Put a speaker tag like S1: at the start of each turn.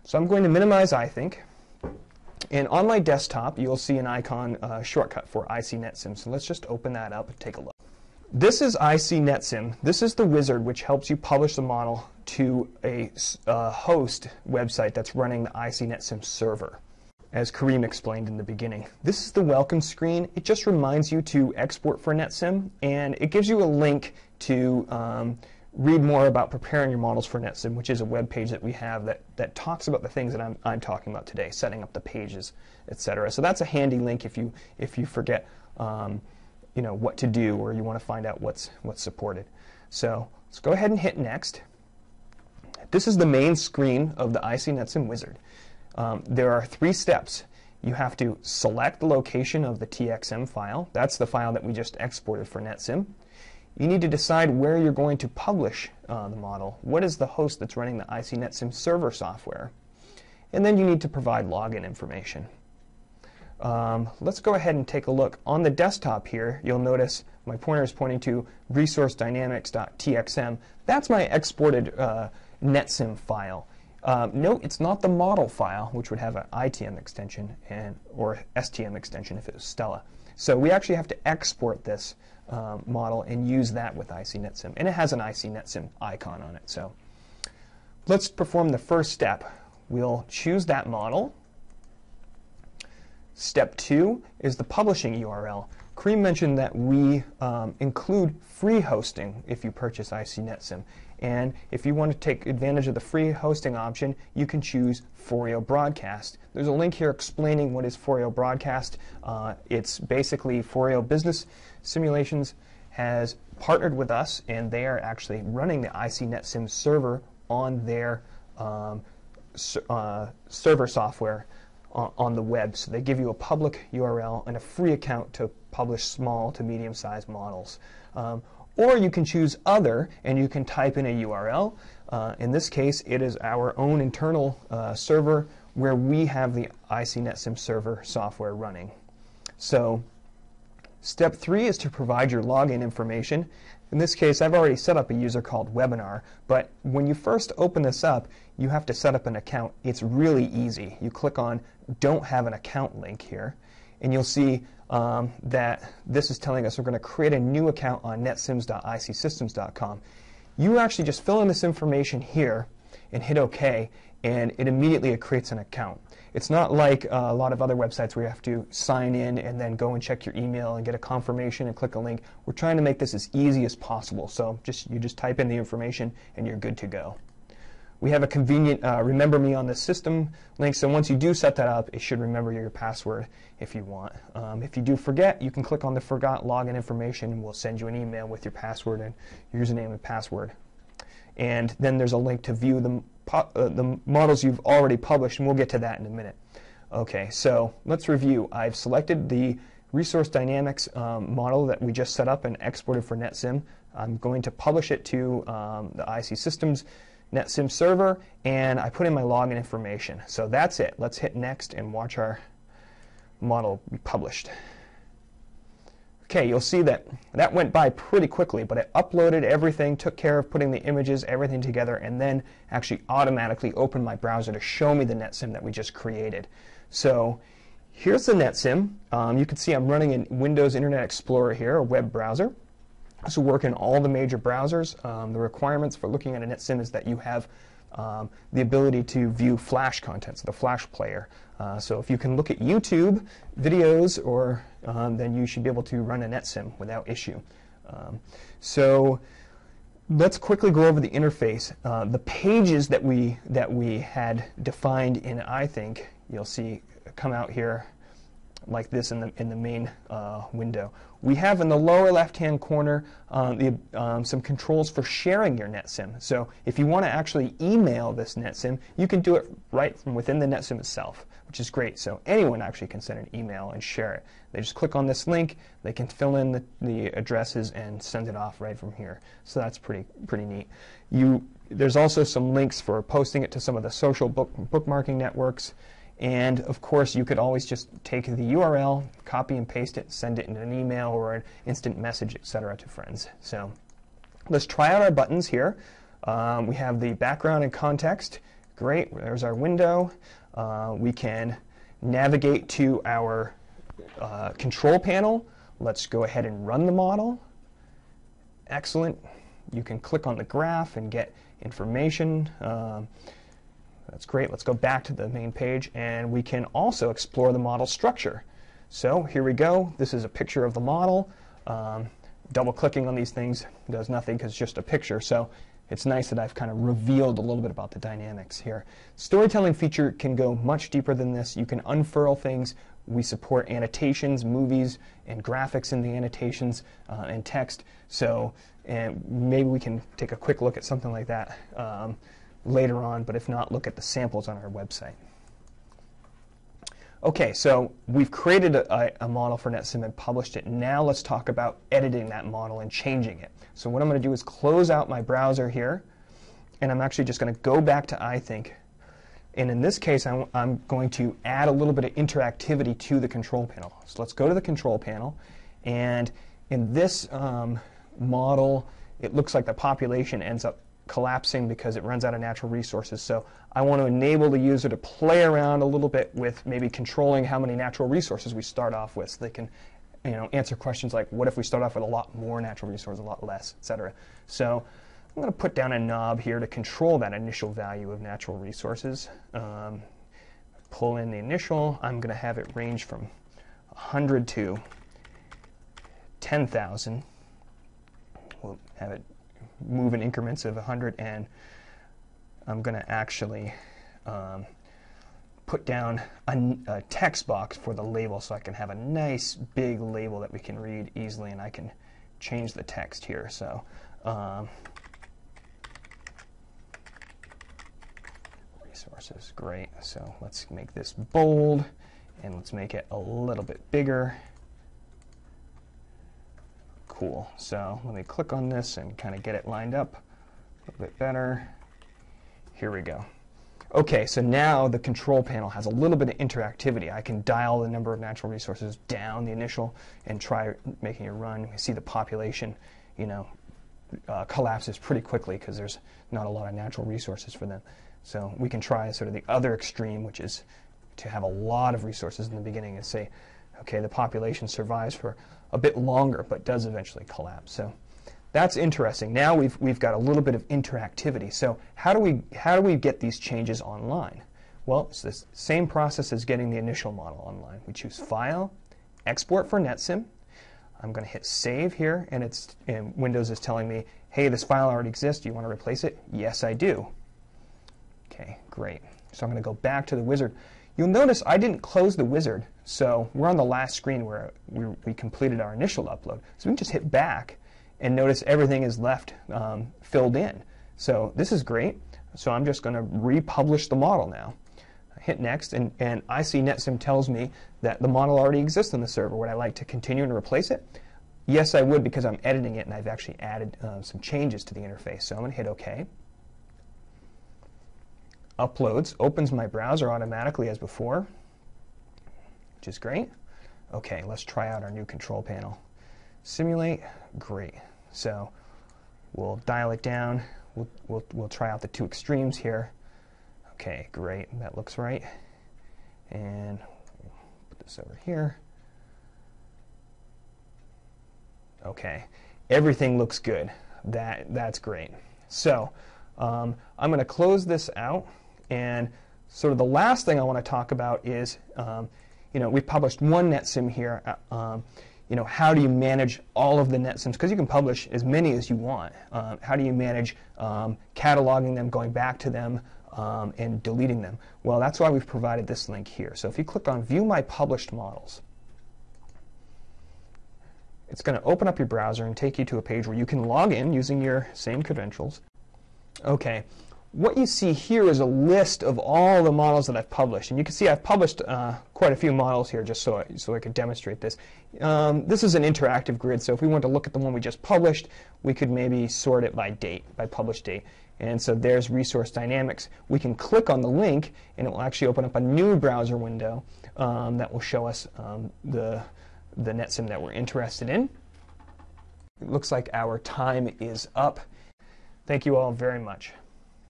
S1: So I'm going to minimize iThink. And on my desktop, you'll see an icon shortcut for isee NetSim. So let's just open that up and take a look. This is isee NetSim. This is the wizard which helps you publish the model to a host website that's running the isee NetSim server, as Kareem explained in the beginning. This is the welcome screen. It just reminds you to export for NetSim, and it gives you a link to read more about preparing your models for NetSim, which is a web page that we have that talks about the things that I'm talking about today, setting up the pages, etc. So that's a handy link if you forget what to do, or you want to find out what's supported. So let's go ahead and hit next. This is the main screen of the isee NetSim wizard. There are 3 steps. You have to select the location of the TXM file. That's the file that we just exported for NetSim. You need to decide where you're going to publish the model. What is the host that's running the isee NetSim server software? And then you need to provide login information. Let's go ahead and take a look. On the desktop here, you'll notice my pointer is pointing to resourcedynamics.txm. That's my exported NetSim file. Note it's not the model file, which would have an ITM extension or STM extension if it was STELLA. So we actually have to export this model and use that with isee NetSim. And it has an isee NetSim icon on it. So let's perform the first step. We'll choose that model. Step 2 is the publishing URL. Kareem mentioned that we include free hosting if you purchase isee NetSim. And if you want to take advantage of the free hosting option, you can choose Foreo Broadcast. There's a link here explaining what is Foreo Broadcast. It's basically Foreo Business Simulations has partnered with us, and they are actually running the isee NetSim server on their server software on the web. So they give you a public URL and a free account to publish small to medium-sized models. Or you can choose other, and you can type in a URL. In this case, it is our own internal server where we have the isee NetSim server software running. So step 3 is to provide your login information. In this case, I've already set up a user called Webinar, but when you first open this up, you have to set up an account. It's really easy. You click on Don't Have an Account link here, and you'll see that this is telling us we're going to create a new account on netsims.iseesystems.com. You actually just fill in this information here and hit OK, and it immediately creates an account. It's not like a lot of other websites where you have to sign in and then go and check your email and get a confirmation and click a link. We're trying to make this as easy as possible. So you just type in the information and you're good to go. We have a convenient Remember Me on the System link, so once you do set that up, it should remember your password if you want. If you do forget, you can click on the Forgot Login Information, and we'll send you an email with your password and username and password. And then there's a link to view the models you've already published, and we'll get to that in a minute. Okay, so let's review. I've selected the Resource Dynamics model that we just set up and exported for NetSim. I'm going to publish it to the isee Systems NetSim server, and I put in my login information. So that's it. Let's hit next and watch our model be published. Okay, you'll see that went by pretty quickly, but it uploaded everything, took care of putting the images, everything together, and then actually automatically opened my browser to show me the NetSim that we just created. So here's the NetSim. You can see I'm running in Windows Internet Explorer here, a web browser. This will work in all the major browsers. The requirements for looking at a NetSim is that you have the ability to view Flash content, so the Flash player. So if you can look at YouTube videos, then you should be able to run a NetSim without issue. So let's quickly go over the interface. The pages that we had defined in iThink, you'll see come out here like this in the main window. We have in the lower left-hand corner some controls for sharing your NetSim. So if you want to actually email this NetSim, you can do it right from within the NetSim itself, which is great. So anyone actually can send an email and share it. They just click on this link, they can fill in the addresses and send it off right from here. So that's pretty neat. There's also some links for posting it to some of the social bookmarking networks. And of course, you could always just take the URL, copy and paste it, send it in an email or an instant message, etc. to friends. So let's try out our buttons here. We have the background and context. Great, there's our window. We can navigate to our control panel. Let's go ahead and run the model. Excellent. You can click on the graph and get information. That's great. Let's go back to the main page, and we can also explore the model structure. So here we go. This is a picture of the model. Double-clicking on these things does nothing because it's just a picture. So it's nice that I've kind of revealed a little bit about the dynamics here. Storytelling feature can go much deeper than this. You can unfurl things. We support annotations, movies, and graphics in the annotations and text. So and maybe we can take a quick look at something like that later on, but if not, look at the samples on our website. Okay, so we've created a model for NetSim and published it. Now let's talk about editing that model and changing it. So what I'm going to do is close out my browser here, and I'm actually just going to go back to iThink. And in this case, I'm going to add a little bit of interactivity to the control panel. So let's go to the control panel, and in this model, it looks like the population ends up collapsing because it runs out of natural resources. So I want to enable the user to play around a little bit with maybe controlling how many natural resources we start off with, so they can answer questions like, what if we start off with a lot more natural resources, a lot less, etc. So I'm going to put down a knob here to control that initial value of natural resources. Pull in the initial. I'm going to have it range from 100 to 10,000. We'll have it move in increments of 100, and I'm going to actually put down a text box for the label so I can have a nice big label that we can read easily, and I can change the text here. So resources, great. So let's make this bold, and let's make it a little bit bigger. Cool. So let me click on this and kind of get it lined up a little bit better. Here we go. Okay, so now the control panel has a little bit of interactivity. I can dial the number of natural resources down, the initial, and try making it run. We see the population, collapses pretty quickly because there's not a lot of natural resources for them. So we can try sort of the other extreme, which is to have a lot of resources in the beginning and say, okay, the population survives for a bit longer but does eventually collapse. So that's interesting. Now we've got a little bit of interactivity. So how do we get these changes online? Well, it's the same process as getting the initial model online. We choose File, Export for NetSim. I'm going to hit Save here, and Windows is telling me, hey, this file already exists. Do you want to replace it? Yes, I do. Okay, great. So I'm going to go back to the wizard. You'll notice I didn't close the wizard, so we're on the last screen where we completed our initial upload. So we can just hit back and notice everything is left filled in. So this is great. So I'm just going to republish the model now. I hit Next, and isee NetSim tells me that the model already exists on the server. Would I like to continue and replace it? Yes, I would, because I'm editing it and I've actually added some changes to the interface. So I'm going to hit OK. Uploads, opens my browser automatically as before, which is great. Okay, let's try out our new control panel. Simulate, great. So we'll dial it down. We'll try out the two extremes here. Okay, great, that looks right. And put this over here. Okay, everything looks good. That's great. So I'm going to close this out. And sort of the last thing I want to talk about is, we've published one NetSim here. How do you manage all of the NetSims? Because you can publish as many as you want. How do you manage cataloging them, going back to them, and deleting them? Well, that's why we've provided this link here. So if you click on View My Published Models, it's going to open up your browser and take you to a page where you can log in using your same credentials. Okay. What you see here is a list of all the models that I've published. And you can see I've published quite a few models here just so I could demonstrate this. This is an interactive grid, so if we want to look at the one we just published, we could maybe sort it by date, by published date. And so there's Resource Dynamics. We can click on the link, and it will actually open up a new browser window that will show us the NetSim that we're interested in. It looks like our time is up. Thank you all very much.